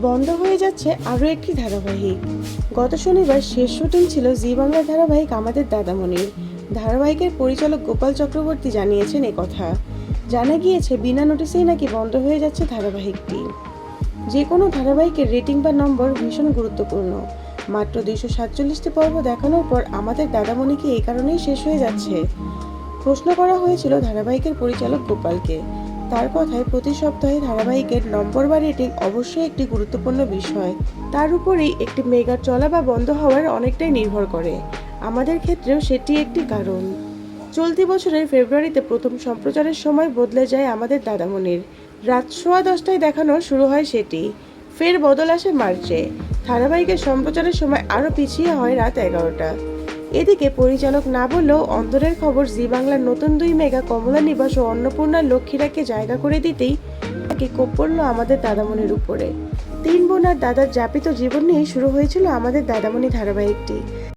বন্ধ হয়ে যাচ্ছে আরও একটি ধারাবাহিক। গত শনিবার শেষ শুটিং ছিল জি বাংলা ধারাবাহিক আমাদের দাদামণির। ধারাবাহিকের পরিচালক গোপাল চক্রবর্তী জানিয়েছেন কথা। জানা গিয়েছে বিনা নোটিশেই নাকি বন্ধ হয়ে যাচ্ছে ধারাবাহিকটি। যে কোনো ধারাবাহিকের রেটিং বা নম্বর ভীষণ গুরুত্বপূর্ণ। মাত্র 247টি পর্ব দেখানোর পর আমাদের দাদামণি কি এই কারণেই শেষ হয়ে যাচ্ছে? প্রশ্ন করা হয়েছিল ধারাবাহিকের পরিচালক গোপালকে। তার কথায় প্রতি সপ্তাহে ধারাবাহিকের নম্বর বা রেটিং অবশ্যই একটি গুরুত্বপূর্ণ বিষয়। তার উপরেই একটি মেগার চলা বা বন্ধ হওয়ার অনেকটাই নির্ভর করে। আমাদের ক্ষেত্রেও সেটি একটি কারণ। চলতি বছরের ফেব্রুয়ারিতে প্রথম সম্প্রচারের সময় বদলে যায় আমাদের দাদামণির। রাত 10:15টায় দেখানো শুরু হয় সেটি। ফের বদল আসে মার্চে। ধারাবাহিকের সম্প্রচারের সময় আরও পিছিয়ে হয় রাত 11টা। এদিকে পরিচালক না বললেও অন্তরের খবর জি বাংলার নতুন 2 মেগা কমলা নিবাস ও অন্নপূর্ণা লক্ষ্মীরাকে জায়গা করে দিতেই কোপ পড়ল আমাদের দাদামণির উপরে। 3 বোন আর দাদার যাপিত জীবন নিয়েই শুরু হয়েছিল আমাদের দাদামণি ধারাবাহিকটি।